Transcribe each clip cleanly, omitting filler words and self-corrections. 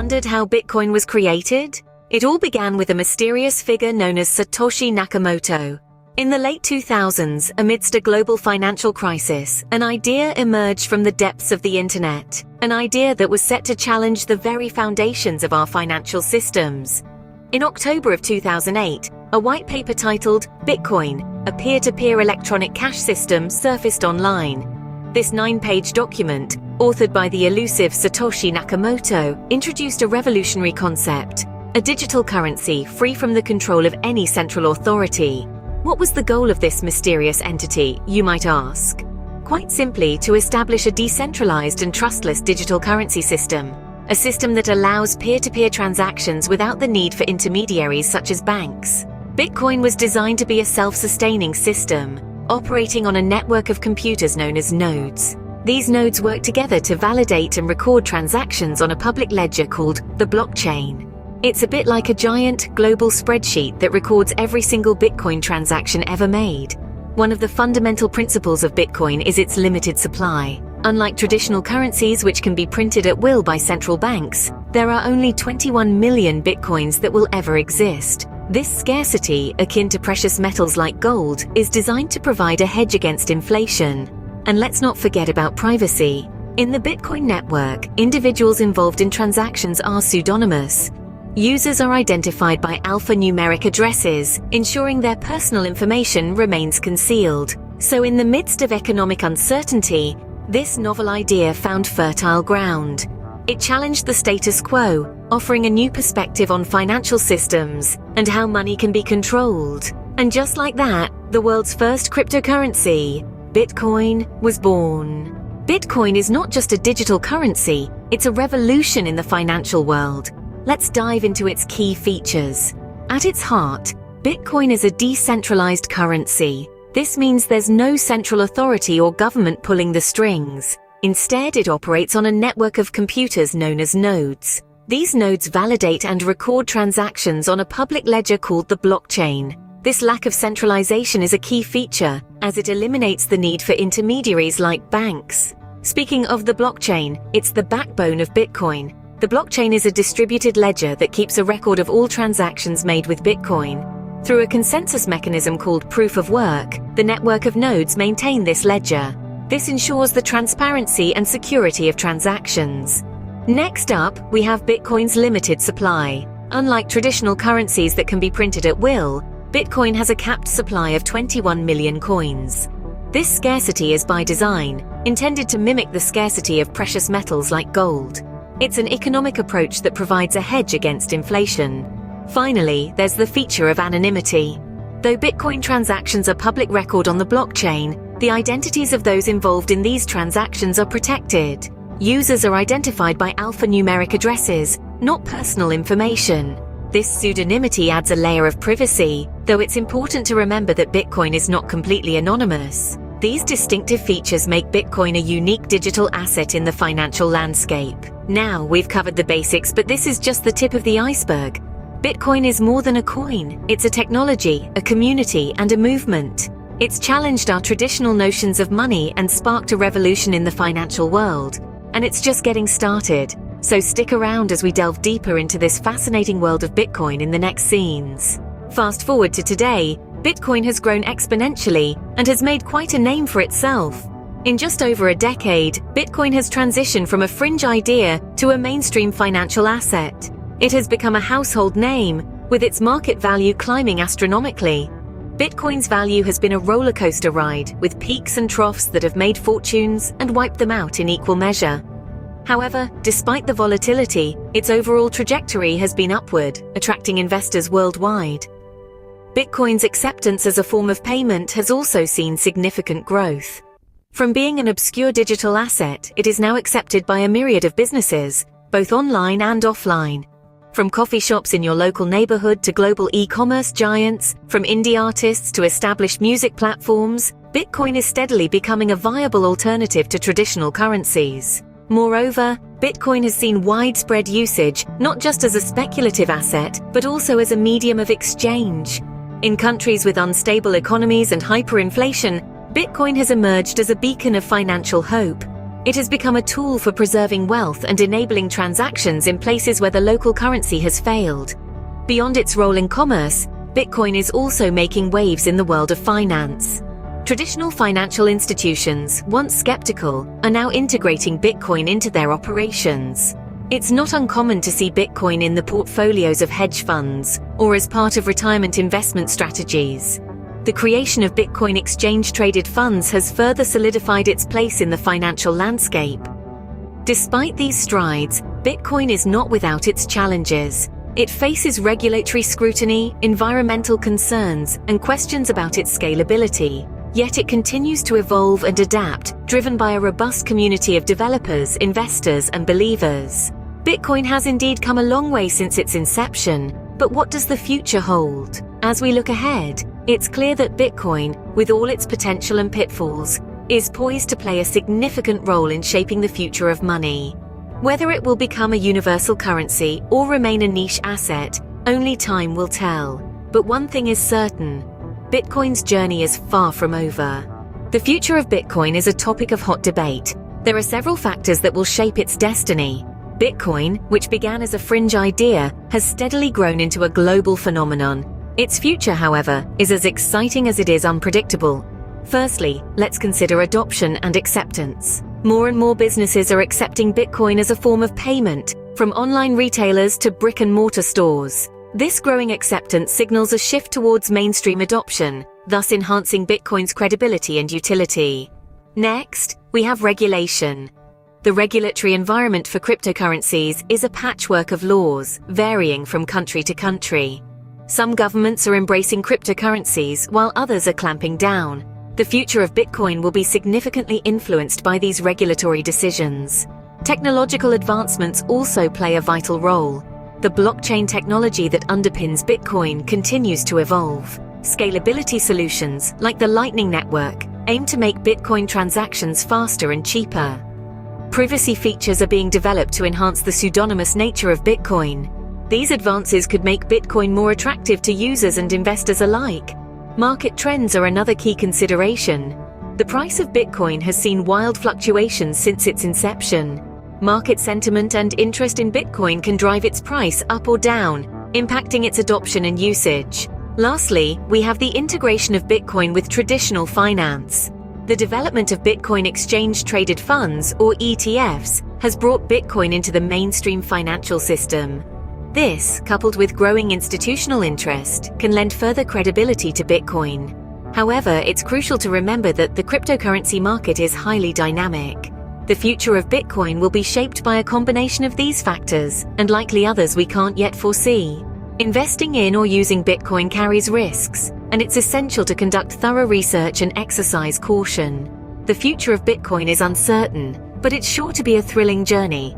wondered how Bitcoin was created? It all began with a mysterious figure known as Satoshi Nakamoto. In the late 2000s, amidst a global financial crisis, an idea emerged from the depths of the internet. An idea that was set to challenge the very foundations of our financial systems. In October of 2008, a white paper titled Bitcoin, a peer-to-peer electronic cash system, surfaced online. This 9-page document, authored by the elusive Satoshi Nakamoto, introduced a revolutionary concept: a digital currency free from the control of any central authority. What was the goal of this mysterious entity, you might ask? Quite simply, to establish a decentralized and trustless digital currency system. A system that allows peer-to-peer transactions without the need for intermediaries such as banks. Bitcoin was designed to be a self-sustaining system, operating on a network of computers known as nodes. These nodes work together to validate and record transactions on a public ledger called the blockchain. It's a bit like a giant, global spreadsheet that records every single Bitcoin transaction ever made. One of the fundamental principles of Bitcoin is its limited supply. Unlike traditional currencies which can be printed at will by central banks, there are only 21 million Bitcoins that will ever exist. This scarcity, akin to precious metals like gold, is designed to provide a hedge against inflation. And let's not forget about privacy. In the Bitcoin network, individuals involved in transactions are pseudonymous. Users are identified by alphanumeric addresses, ensuring their personal information remains concealed. So in the midst of economic uncertainty, this novel idea found fertile ground. It challenged the status quo, offering a new perspective on financial systems and how money can be controlled. And just like that, the world's first cryptocurrency, Bitcoin, was born. Bitcoin is not just a digital currency, it's a revolution in the financial world. Let's dive into its key features. At its heart, Bitcoin is a decentralized currency. This means there's no central authority or government pulling the strings. Instead, it operates on a network of computers known as nodes. These nodes validate and record transactions on a public ledger called the blockchain. This lack of centralization is a key feature, as it eliminates the need for intermediaries like banks. Speaking of the blockchain, it's the backbone of Bitcoin. The blockchain is a distributed ledger that keeps a record of all transactions made with Bitcoin. Through a consensus mechanism called proof of work, the network of nodes maintain this ledger. This ensures the transparency and security of transactions. Next up, we have Bitcoin's limited supply. Unlike traditional currencies that can be printed at will, Bitcoin has a capped supply of 21 million coins. This scarcity is by design, intended to mimic the scarcity of precious metals like gold. It's an economic approach that provides a hedge against inflation. Finally, there's the feature of anonymity. Though Bitcoin transactions are public record on the blockchain, the identities of those involved in these transactions are protected. Users are identified by alphanumeric addresses, not personal information. This pseudonymity adds a layer of privacy, though it's important to remember that Bitcoin is not completely anonymous. These distinctive features make Bitcoin a unique digital asset in the financial landscape. Now, we've covered the basics, but this is just the tip of the iceberg. Bitcoin is more than a coin. It's a technology, a community, and a movement. It's challenged our traditional notions of money and sparked a revolution in the financial world. And it's just getting started. So stick around as we delve deeper into this fascinating world of Bitcoin in the next scenes. Fast forward to today, Bitcoin has grown exponentially and has made quite a name for itself. In just over a decade, Bitcoin has transitioned from a fringe idea to a mainstream financial asset. It has become a household name, with its market value climbing astronomically. Bitcoin's value has been a roller coaster ride, with peaks and troughs that have made fortunes and wiped them out in equal measure. However, despite the volatility, its overall trajectory has been upward, attracting investors worldwide. Bitcoin's acceptance as a form of payment has also seen significant growth. From being an obscure digital asset, it is now accepted by a myriad of businesses, both online and offline. From coffee shops in your local neighborhood to global e-commerce giants, from indie artists to established music platforms, Bitcoin is steadily becoming a viable alternative to traditional currencies. Moreover, Bitcoin has seen widespread usage, not just as a speculative asset, but also as a medium of exchange. In countries with unstable economies and hyperinflation, Bitcoin has emerged as a beacon of financial hope. It has become a tool for preserving wealth and enabling transactions in places where the local currency has failed. Beyond its role in commerce, Bitcoin is also making waves in the world of finance. Traditional financial institutions, once skeptical, are now integrating Bitcoin into their operations. It's not uncommon to see Bitcoin in the portfolios of hedge funds or as part of retirement investment strategies. The creation of Bitcoin exchange-traded funds has further solidified its place in the financial landscape. Despite these strides, Bitcoin is not without its challenges. It faces regulatory scrutiny, environmental concerns, and questions about its scalability. Yet it continues to evolve and adapt, driven by a robust community of developers, investors, and believers. Bitcoin has indeed come a long way since its inception, but what does the future hold? As we look ahead, it's clear that Bitcoin, with all its potential and pitfalls, is poised to play a significant role in shaping the future of money. Whether it will become a universal currency or remain a niche asset, only time will tell. But one thing is certain: Bitcoin's journey is far from over. The future of Bitcoin is a topic of hot debate. There are several factors that will shape its destiny. Bitcoin, which began as a fringe idea, has steadily grown into a global phenomenon. Its future, however, is as exciting as it is unpredictable. Firstly, let's consider adoption and acceptance. More and more businesses are accepting Bitcoin as a form of payment, from online retailers to brick-and-mortar stores. This growing acceptance signals a shift towards mainstream adoption, thus enhancing Bitcoin's credibility and utility. Next, we have regulation. The regulatory environment for cryptocurrencies is a patchwork of laws, varying from country to country. Some governments are embracing cryptocurrencies, while others are clamping down. The future of Bitcoin will be significantly influenced by these regulatory decisions. Technological advancements also play a vital role. The blockchain technology that underpins Bitcoin continues to evolve. Scalability solutions, like the Lightning Network, aim to make Bitcoin transactions faster and cheaper. Privacy features are being developed to enhance the pseudonymous nature of Bitcoin. These advances could make Bitcoin more attractive to users and investors alike. Market trends are another key consideration. The price of Bitcoin has seen wild fluctuations since its inception. Market sentiment and interest in Bitcoin can drive its price up or down, impacting its adoption and usage. Lastly, we have the integration of Bitcoin with traditional finance. The development of Bitcoin exchange-traded funds, or ETFs, has brought Bitcoin into the mainstream financial system. This, coupled with growing institutional interest, can lend further credibility to Bitcoin. However, it's crucial to remember that the cryptocurrency market is highly dynamic. The future of Bitcoin will be shaped by a combination of these factors, and likely others we can't yet foresee. Investing in or using Bitcoin carries risks, and it's essential to conduct thorough research and exercise caution. The future of Bitcoin is uncertain, but it's sure to be a thrilling journey.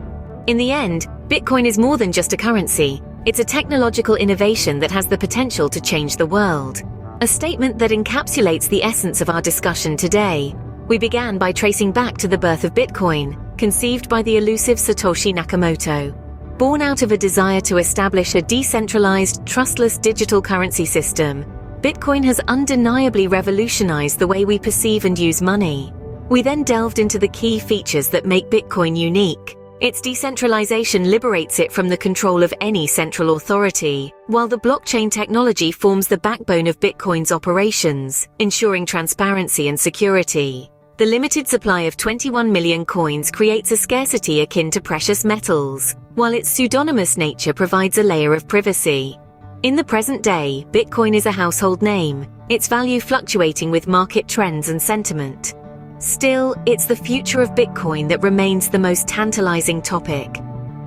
In the end, Bitcoin is more than just a currency. It's a technological innovation that has the potential to change the world. A statement that encapsulates the essence of our discussion today. We began by tracing back to the birth of Bitcoin, conceived by the elusive Satoshi Nakamoto. Born out of a desire to establish a decentralized, trustless digital currency system, Bitcoin has undeniably revolutionized the way we perceive and use money. We then delved into the key features that make Bitcoin unique. Its decentralization liberates it from the control of any central authority, while the blockchain technology forms the backbone of Bitcoin's operations, ensuring transparency and security. The limited supply of 21 million coins creates a scarcity akin to precious metals, while its pseudonymous nature provides a layer of privacy. In the present day, Bitcoin is a household name, its value fluctuating with market trends and sentiment. Still, it's the future of Bitcoin that remains the most tantalizing topic.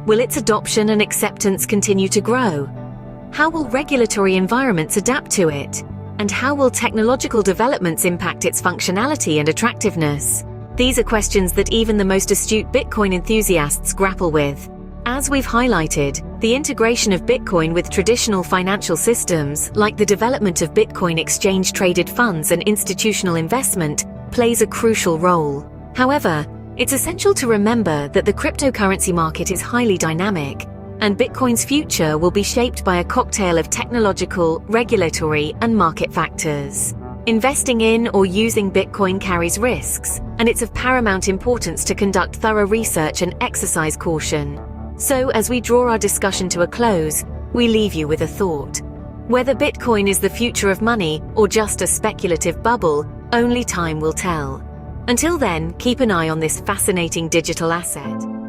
Will its adoption and acceptance continue to grow? How will regulatory environments adapt to it? And how will technological developments impact its functionality and attractiveness? These are questions that even the most astute Bitcoin enthusiasts grapple with. As we've highlighted, the integration of Bitcoin with traditional financial systems, like the development of Bitcoin exchange-traded funds and institutional investment, plays a crucial role. However, it's essential to remember that the cryptocurrency market is highly dynamic, and Bitcoin's future will be shaped by a cocktail of technological, regulatory, and market factors. Investing in or using Bitcoin carries risks, and it's of paramount importance to conduct thorough research and exercise caution. So, as we draw our discussion to a close, we leave you with a thought. Whether Bitcoin is the future of money or just a speculative bubble, only time will tell. Until then, keep an eye on this fascinating digital asset.